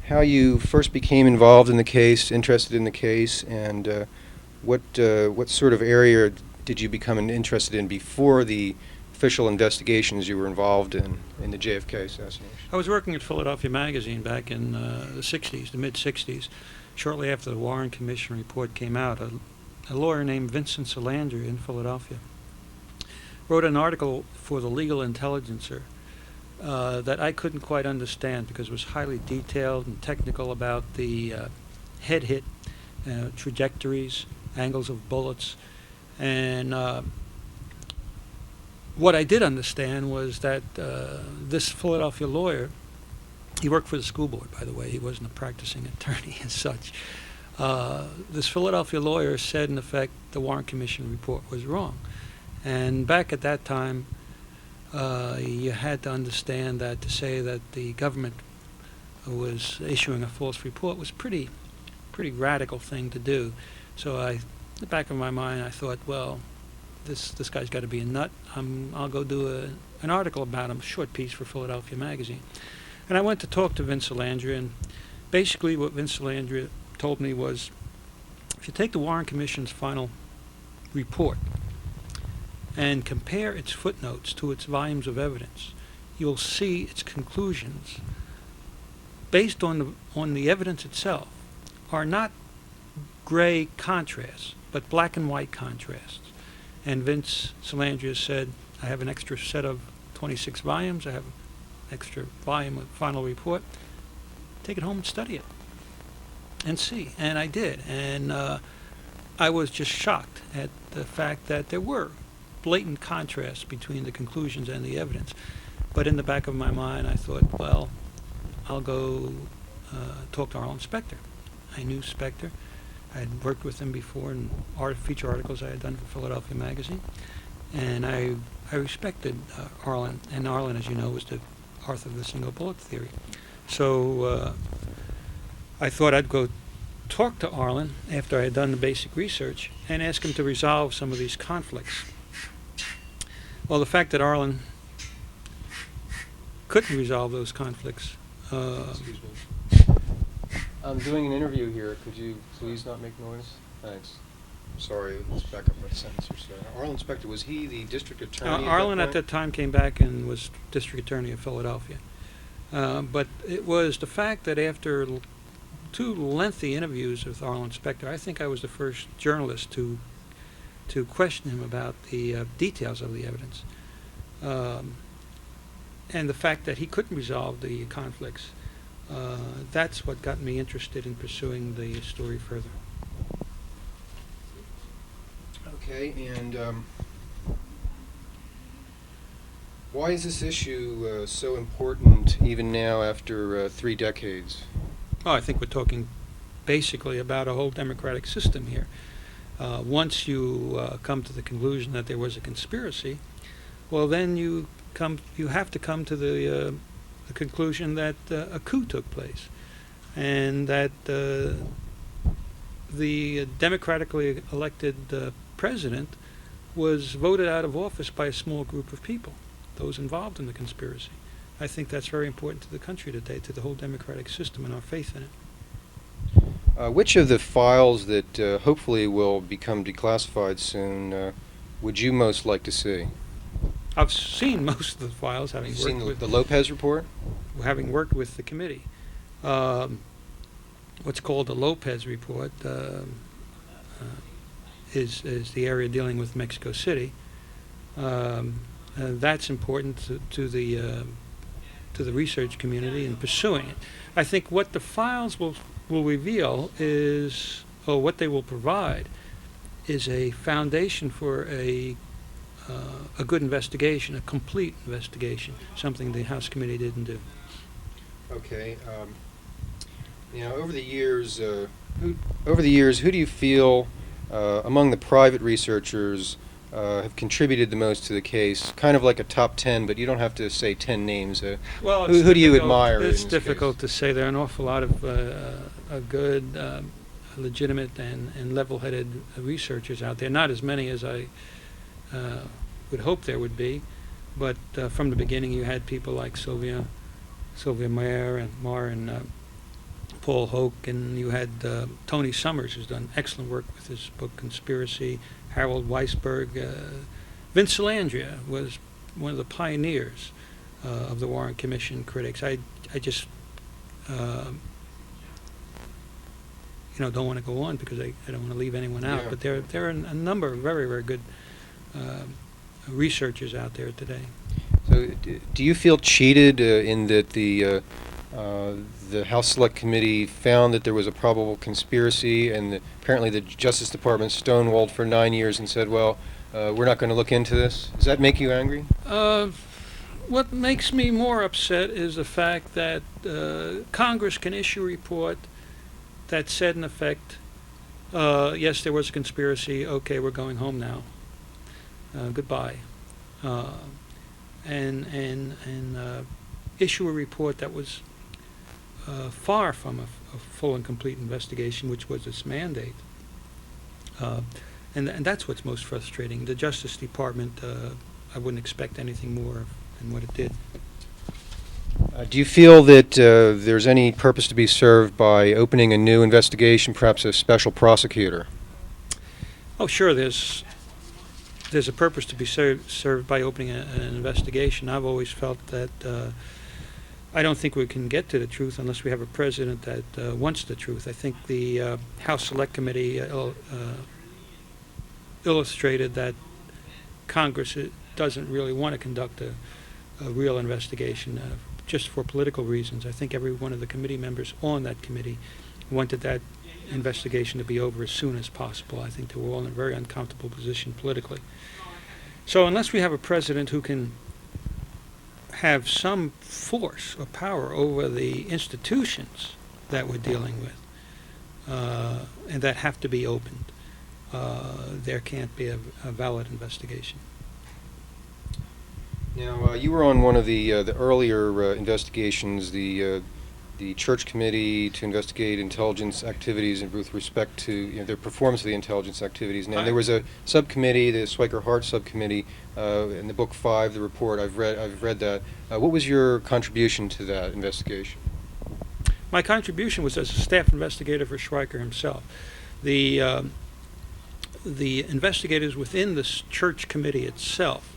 how you first became involved in the case, interested in the case, and what sort of area did you become interested in before the official investigations you were involved in the JFK assassination? I was working at Philadelphia Magazine back in the 60s, the mid-60s. Shortly after the Warren Commission report came out, a lawyer named Vincent Salandra in Philadelphia wrote an article for the Legal Intelligencer that I couldn't quite understand because it was highly detailed and technical about the head hit, trajectories, angles of bullets, and what I did understand was that this Philadelphia lawyer, he worked for the school board, by the way. He wasn't a practicing attorney as such. This Philadelphia lawyer said, in effect, the Warren Commission report was wrong. And back at that time, you had to understand that to say that the government was issuing a false report was pretty radical thing to do. So in the back of my mind, I thought, well, this guy's got to be a nut. I'll go do an article about him, a short piece for Philadelphia Magazine. And I went to talk to Vince Salandra, and basically what Vince Salandra told me was, if you take the Warren Commission's final report and compare its footnotes to its volumes of evidence, you'll see its conclusions, based on the evidence itself, are not gray contrasts, but black and white contrasts. And Vince Salandra said, I have an extra set of 26 volumes, I have an extra volume of final report, take it home and study it and see. And I did, and I was just shocked at the fact that there were blatant contrasts between the conclusions and the evidence. But in the back of my mind, I thought, well, I'll go talk to Arlen Specter. I knew Specter. I had worked with him before in feature articles I had done for Philadelphia Magazine, and I respected Arlen. And Arlen, as you know, was the author of the single bullet theory. So I thought I'd go talk to Arlen after I had done the basic research and ask him to resolve some of these conflicts. Well, the fact that Arlen couldn't resolve those conflicts. Excuse me. I'm doing an interview here. Could you please not make noise? Thanks. Sorry, let's back up a sentence or so. Arlen Specter, was he the district attorney? Arlen at that time came back and was district attorney of Philadelphia. But it was the fact that after two lengthy interviews with Arlen Specter, I think I was the first journalist to question him about the details of the evidence. And the fact that he couldn't resolve the conflicts. That's what got me interested in pursuing the story further. Okay, and why is this issue so important even now after 3 decades? Oh, I think we're talking basically about a whole democratic system here. Once you come to the conclusion that there was a conspiracy, well, then you have to come to the conclusion that a coup took place, and that the democratically elected president was voted out of office by a small group of people, those involved in the conspiracy. I think that's very important to the country today, to the whole democratic system and our faith in it. Which of the files that hopefully will become declassified soon would you most like to see? I've seen most of the files, having You've worked seen with the Lopez report? Having worked with the committee. What's called the Lopez report is the area dealing with Mexico City. That's important to the research community in pursuing it. I think what the files will reveal is, or what they will provide, is a foundation for a good investigation, a complete investigation, something the House committee didn't do. Okay. Over the years, who do you feel among the private researchers have contributed the most to the case? Kind of like a top 10, but you don't have to say 10 names. Well, who do you admire? It's difficult to say. There are an awful lot of good, legitimate, and level-headed researchers out there. Not as many as I would hope there would be, but from the beginning you had people like Sylvia Maher and Paul Hoke, and you had Tony Summers, who's done excellent work with his book Conspiracy, Harold Weisberg. Vince Salandria was one of the pioneers of the Warren Commission critics. I just don't want to go on because I don't want to leave anyone out. Yeah. But there are a number of very, very good researchers out there today. So, do you feel cheated in that the House Select Committee found that there was a probable conspiracy, and apparently the Justice Department stonewalled for 9 years and said, "Well, we're not going to look into this"? Does that make you angry? What makes me more upset is the fact that Congress can issue a report that said, in effect, yes, there was a conspiracy. Okay, we're going home now. Goodbye. And issue a report that was far from a full and complete investigation, which was its mandate. And that's what's most frustrating. The Justice Department, I wouldn't expect anything more than what it did. Do you feel that there's any purpose to be served by opening a new investigation, perhaps a special prosecutor? Oh, sure, there's a purpose to be served by opening an investigation. I've always felt that I don't think we can get to the truth unless we have a president that wants the truth. I think the House Select Committee illustrated that Congress doesn't really want to conduct a real investigation just for political reasons. I think every one of the committee members on that committee wanted that investigation to be over as soon as possible. I think they were all in a very uncomfortable position politically. So unless we have a president who can have some force or power over the institutions that we're dealing with and that have to be opened, there can't be a valid investigation. Now, you were on one of the earlier investigations, the Church Committee to investigate intelligence activities and with respect to their performance of the intelligence activities. Now, there was a subcommittee, the Swiker-Hart subcommittee, in the book 5, the report. I've read that. What was your contribution to that investigation? My contribution was as a staff investigator for Schweiker himself. The investigators within the Church Committee itself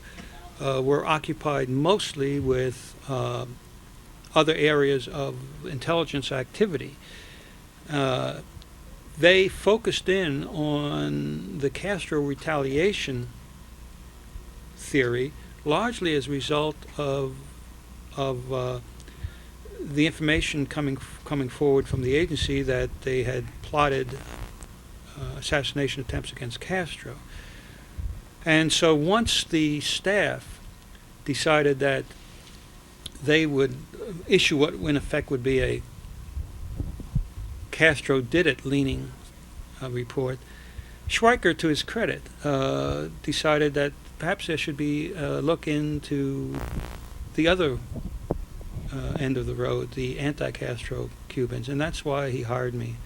were occupied mostly with other areas of intelligence activity. They focused in on the Castro retaliation theory largely as a result of the information coming forward from the agency that they had plotted assassination attempts against Castro. And so once the staff decided that they would issue what in effect would be a Castro did it leaning report, Schweiker, to his credit, decided that perhaps there should be a look into the other end of the road, the anti-Castro Cubans, and that's why he hired me.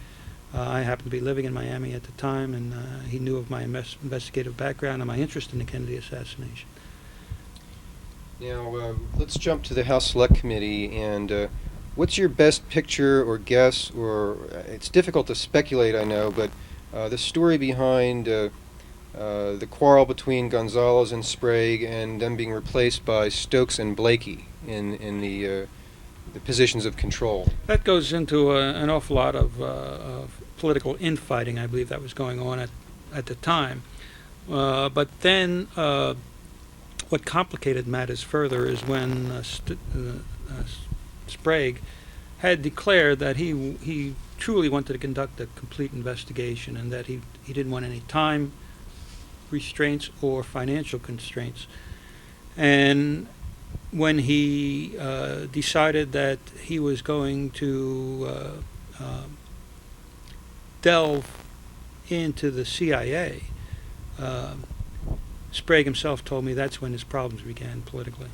I happened to be living in Miami at the time, and he knew of my investigative background and my interest in the Kennedy assassination. Now, let's jump to the House Select Committee, and what's your best picture or guess, or it's difficult to speculate, I know, but the story behind the quarrel between Gonzalez and Sprague and them being replaced by Stokes and Blakey in the positions of control. That goes into an awful lot of political infighting, I believe, that was going on at the time. But then what complicated matters further is when Sprague had declared that he truly wanted to conduct a complete investigation and that he didn't want any time restraints or financial constraints. And when he decided that he was going to delve into the CIA, Sprague himself told me that's when his problems began politically.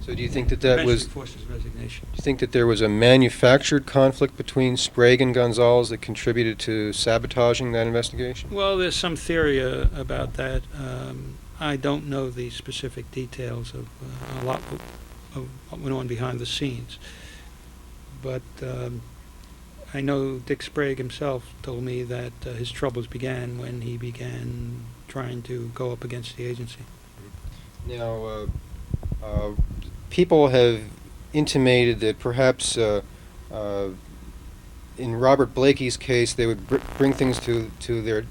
So do you think that was? Forced his resignation. Do you think that there was a manufactured conflict between Sprague and Gonzalez that contributed to sabotaging that investigation? Well, there's some theory about that. I don't know the specific details of a lot of what went on behind the scenes, but I know Dick Sprague himself told me that his troubles began when he began trying to go up against the agency. Now, uh, people have intimated that perhaps in Robert Blakey's case, they would bring things to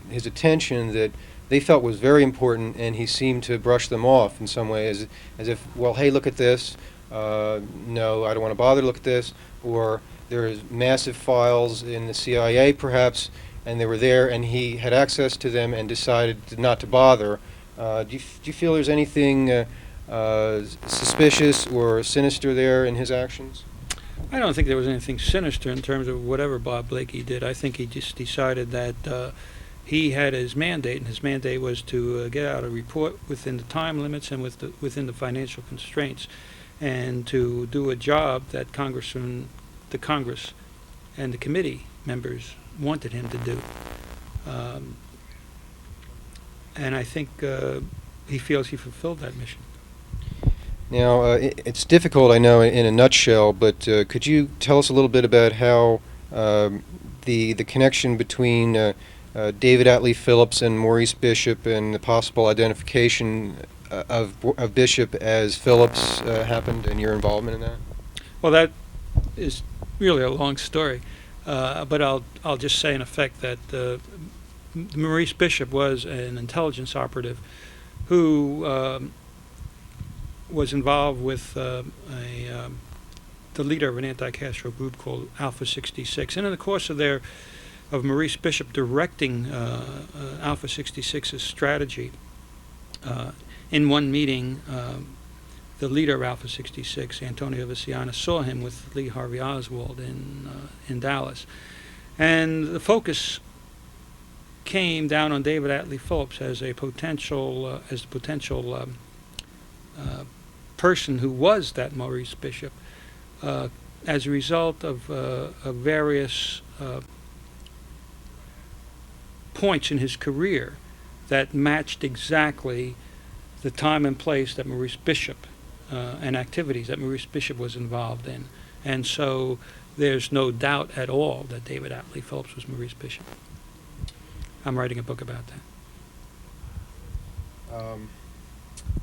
his attention that they felt was very important, and he seemed to brush them off in some way, as if, well, hey, look at this. No, I don't want to bother to look at this. Or there's massive files in the CIA, perhaps, and they were there, and he had access to them and decided not to bother. Do you feel there's anything suspicious or sinister there in his actions? I don't think there was anything sinister in terms of whatever Bob Blakey did. I think he just decided that he had his mandate, and his mandate was to get out a report within the time limits and within the financial constraints, and to do a job that the Congress and the committee members wanted him to do. And I think he feels he fulfilled that mission. Now, it's difficult, I know, in a nutshell, but could you tell us a little bit about how the connection between David Atlee Phillips and Maurice Bishop and the possible identification of Bishop as Phillips happened, and your involvement in that? Well, that is really a long story, but I'll just say in effect that Maurice Bishop was an intelligence operative who was involved with the leader of an anti-Castro group called Alpha 66, and in the course of Maurice Bishop directing Alpha 66's strategy, in one meeting, the leader of Alpha 66, Antonio Viciana, saw him with Lee Harvey Oswald in Dallas, and the focus came down on David Atlee Phillips as a potential person who was that Maurice Bishop, as a result of various points in his career that matched exactly the time and place that Maurice Bishop and activities that Maurice Bishop was involved in. And so there's no doubt at all that David Atlee Phillips was Maurice Bishop. I'm writing a book about that.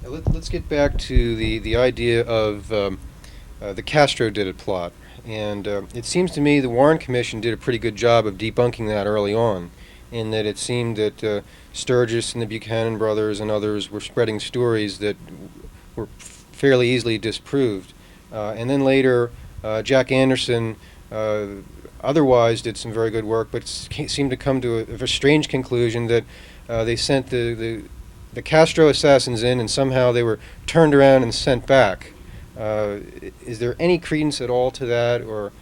Let's get back to the idea of the Castro did it plot. And it seems to me the Warren Commission did a pretty good job of debunking that early on, in that it seemed that Sturgis and the Buchanan brothers and others were spreading stories that were fairly easily disproved. And then later, Jack Anderson otherwise did some very good work, but seemed to come to a strange conclusion that they sent the Castro assassins in, and somehow they were turned around and sent back. Is there any credence at all to that, or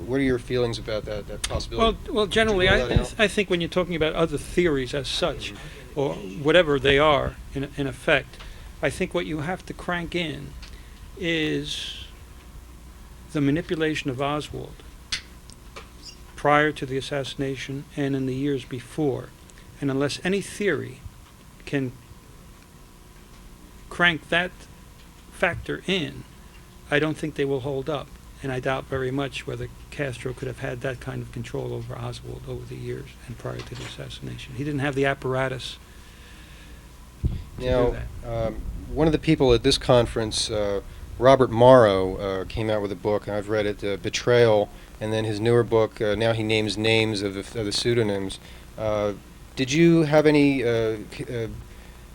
what are your feelings about that possibility? Well, generally, I think when you're talking about other theories as such, or whatever they are in effect, I think what you have to crank in is the manipulation of Oswald prior to the assassination and in the years before. And unless any theory can crank that factor in, I don't think they will hold up. And I doubt very much whether Castro could have had that kind of control over Oswald over the years and prior to the assassination. He didn't have the apparatus to do that. One of the people at this conference, Robert Morrow, came out with a book, and I've read it, Betrayal, and then his newer book, now he names names of the pseudonyms. Did you have any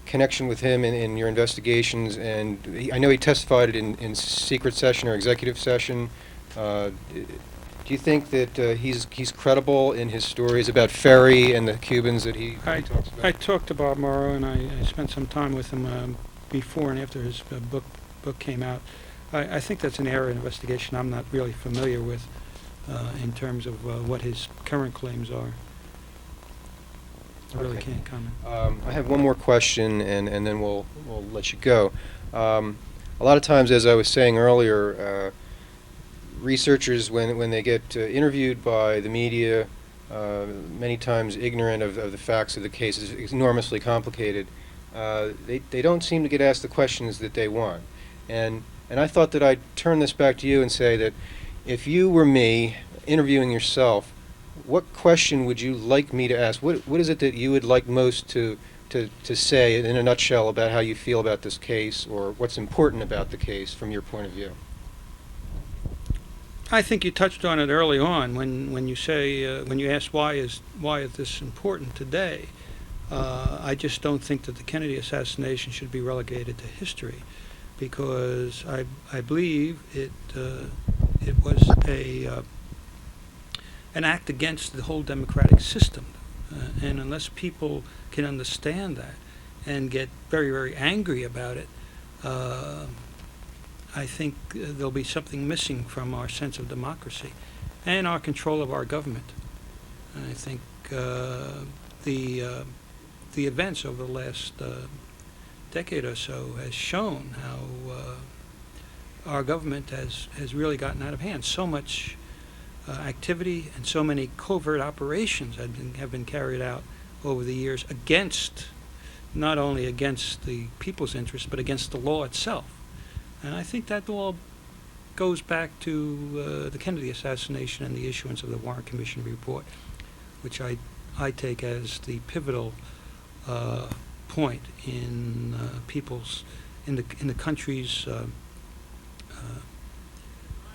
connection with him in your investigations? And I know he testified in secret session or executive session. Do you think that he's credible in his stories about Ferry and the Cubans that he talks about? I talked to Bob Morrow, and I spent some time with him before and after his book came out. I think that's an area of investigation I'm not really familiar with in terms of what his current claims are. I really can't comment. I have one more question, and then we'll let you go. A lot of times, as I was saying earlier, researchers, when they get interviewed by the media, many times ignorant of the facts of the case, is enormously complicated. They don't seem to get asked the questions that they want. And I thought that I'd turn this back to you and say that if you were me, interviewing yourself, what question would you like me to ask? What is it that you would like most to say in a nutshell about how you feel about this case, or what's important about the case from your point of view? I think you touched on it early on when you say when you ask why is this important today. I just don't think that the Kennedy assassination should be relegated to history, because I believe it was an act against the whole democratic system, and unless people can understand that and get very, very angry about it, I think there'll be something missing from our sense of democracy and our control of our government. And I think the events over the last decade or so has shown how our government has really gotten out of hand. So much activity and so many covert operations have been carried out over the years against, not only against the people's interests, but against the law itself. And I think that all goes back to the Kennedy assassination and the issuance of the Warren Commission report, which I take as the pivotal point in in the country's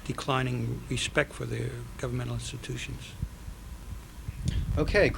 declining respect for their governmental institutions. Okay, great.